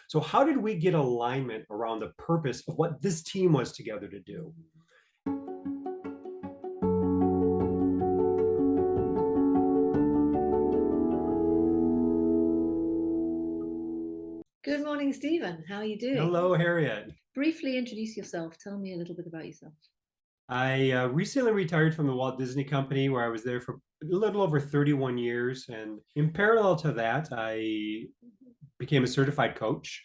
So how did we get alignment around the purpose of what this team was together to do? Good morning, Stephen. How are you doing? Hello, Harriet. Briefly introduce yourself. Tell me a little bit about yourself. I recently retired from the Walt Disney Company, where I was there for a little over 31 years. And in parallel to that, I became a certified coach,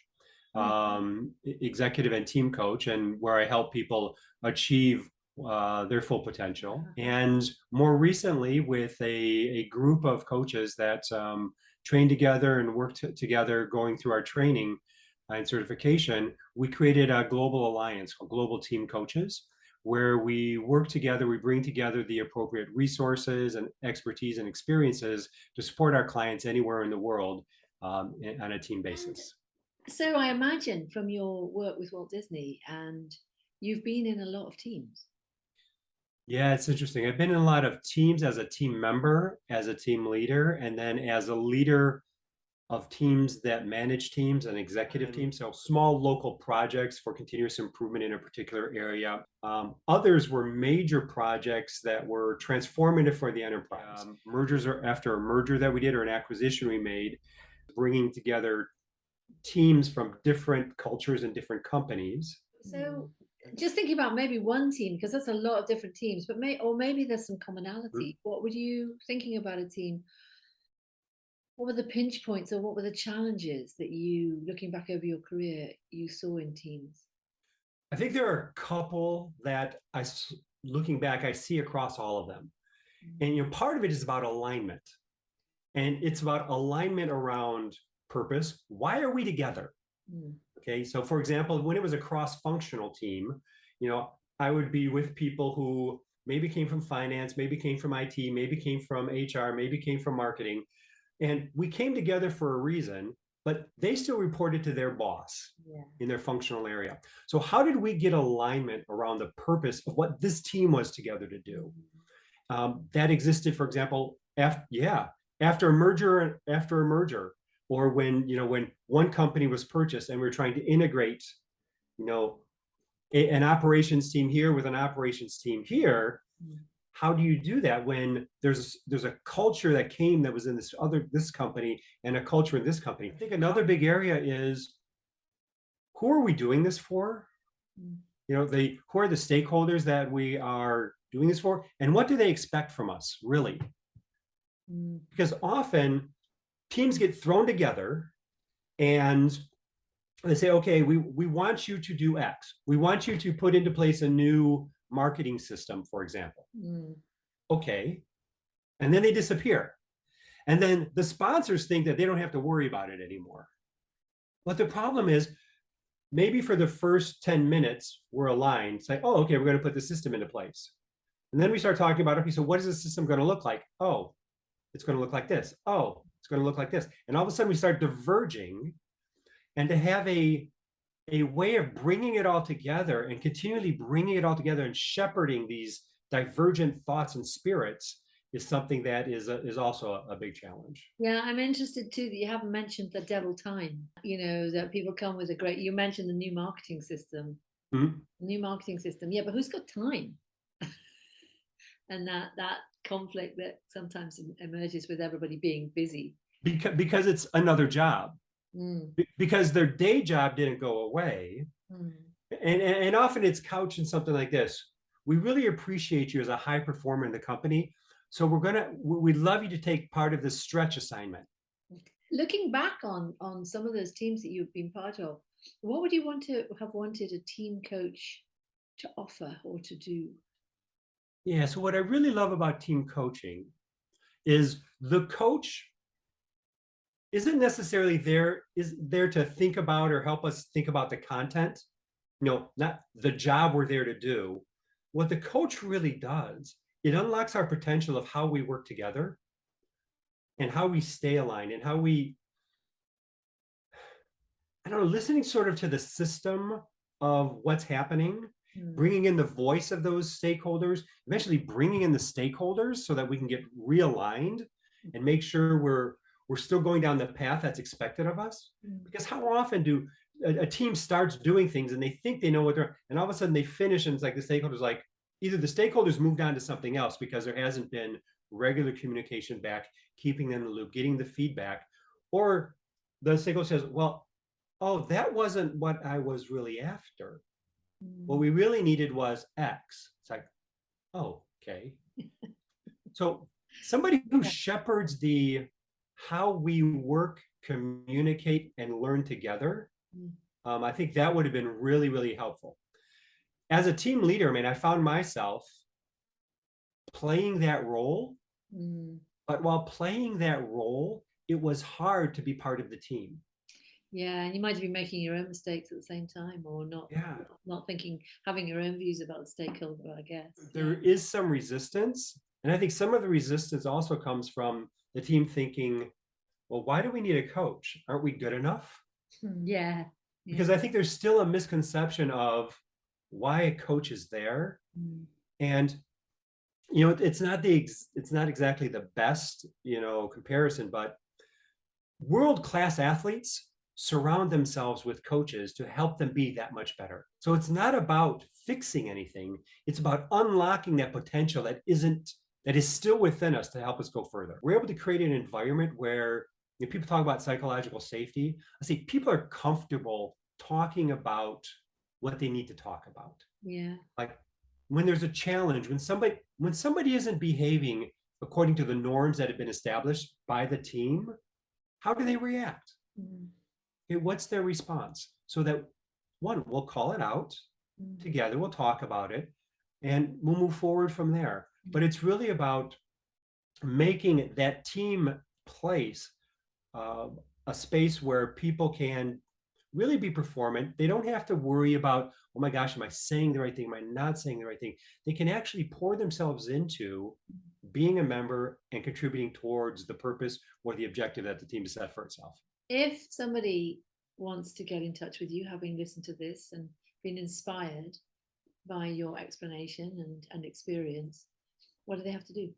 executive and team coach, and where I help people achieve their full potential. And more recently, with a group of coaches that train together and work together, going through our training and certification, we created a global alliance called Global Team Coaches, where we work together, we bring together the appropriate resources and expertise and experiences to support our clients anywhere in the world on a team basis. So I imagine from your work with Walt Disney, and you've been in a lot of teams. Yeah, it's interesting. I've been in a lot of teams as a team member, as a team leader, and then as a leader of teams that manage teams and executive teams. So small local projects for continuous improvement in a particular area. Others were major projects that were transformative for the enterprise. Mergers or after a merger that we did or an acquisition we made, bringing together teams from different cultures and different companies. So just thinking about maybe one team, because that's a lot of different teams, but maybe there's some commonality. What were you thinking about a team? What were the pinch points or what were the challenges that you, looking back over your career, you saw in teams? I think there are a couple that looking back, I see across all of them. And part of it is about alignment. And it's about alignment around purpose. Why are we together? Okay. So for example, when it was a cross-functional team, I would be with people who maybe came from finance, maybe came from IT, maybe came from HR, maybe came from marketing. And we came together for a reason, but they still reported to their boss in their functional area. So how did we get alignment around the purpose of what this team was together to do? That existed, for example, after a merger, or when one company was purchased and we were trying to integrate, an operations team here with an operations team here. How do you do that when there's a culture that came that was in this company and a culture in this company? I think another big area is, who are we doing this for? Who are the stakeholders that we are doing this for, and what do they expect from us, really? Because often teams get thrown together and they say, okay, we want you to do X. We want you to put into place a new marketing system, for example. Okay. And then they disappear. And then the sponsors think that they don't have to worry about it anymore. But the problem is, maybe for the first 10 minutes, we're aligned, say, oh, okay, we're going to put the system into place. And then we start talking about, okay, so what is the system going to look like? Oh, it's going to look like this. Oh, it's going to look like this. And all of a sudden we start diverging. And to have a way of bringing it all together and continually bringing it all together and shepherding these divergent thoughts and spirits is something that is also a big challenge. Yeah, I'm interested too that you haven't mentioned the devil time. That people come with you mentioned the new marketing system. New marketing system. Yeah, but who's got time? And that conflict that sometimes emerges with everybody being busy. Because it's another job. Because their day job didn't go away. And often it's couched in something like this: we really appreciate you as a high performer in the company, so we'd love you to take part of this stretch assignment. Looking back on some of those teams that you've been part of, what would you have wanted a team coach to offer or to do? Yeah, so what I really love about team coaching is the coach isn't necessarily there to think about or help us think about the content, not the job we're there to do. What the coach really does, it unlocks our potential of how we work together and how we stay aligned and how we, listening sort of to the system of what's happening, bringing in the voice of those stakeholders, eventually bringing in the stakeholders so that we can get realigned and make sure we're still going down the path that's expected of us. Because how often do a team starts doing things and they think they know what they're, and all of a sudden they finish and it's like the stakeholders like, either the stakeholders moved on to something else because there hasn't been regular communication back, keeping them in the loop, getting the feedback, or the stakeholder says, well, oh, that wasn't what I was really after. What we really needed was X. It's like, oh, okay. So somebody who shepherds the how we work, communicate, and learn together, I think that would have been really, really helpful. As a team leader, I mean, I found myself playing that role, but while playing that role, it was hard to be part of the team. Yeah, and you might be making your own mistakes at the same time, or not. Yeah, not thinking, having your own views about the stakeholder. I guess there is some resistance, and I think some of the resistance also comes from the team thinking, well, why do we need a coach? Aren't we good enough? Yeah. Because I think there's still a misconception of why a coach is there. And it's not exactly the best comparison, but world-class athletes surround themselves with coaches to help them be that much better. So it's not about fixing anything, it's about unlocking that potential that is still within us to help us go further. We're able to create an environment where people talk about psychological safety. I see people are comfortable talking about what they need to talk about. Yeah. Like when there's a challenge, when somebody isn't behaving according to the norms that have been established by the team, how do they react? Okay, what's their response? So that one, we'll call it out together, we'll talk about it, and we'll move forward from there. But it's really about making that team place a space where people can really be performant. They don't have to worry about, oh my gosh, am I saying the right thing? Am I not saying the right thing? They can actually pour themselves into being a member and contributing towards the purpose or the objective that the team has set for itself. If somebody wants to get in touch with you, having listened to this and been inspired by your explanation and experience, what do they have to do?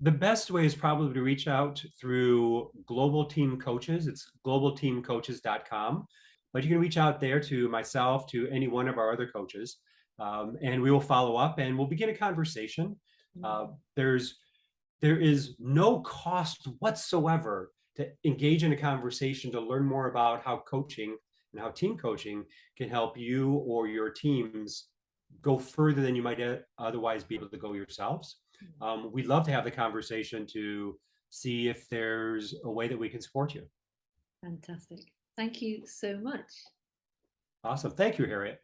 The best way is probably to reach out through Global Team Coaches. It's globalteamcoaches.com. But you can reach out there to myself, to any one of our other coaches, and we will follow up and we'll begin a conversation. There is no cost whatsoever to engage in a conversation to learn more about how coaching and how team coaching can help you or your teams go further than you might otherwise be able to go yourselves. We'd love to have the conversation to see if there's a way that we can support you. Fantastic. Thank you so much. Awesome. Thank you, Harriet.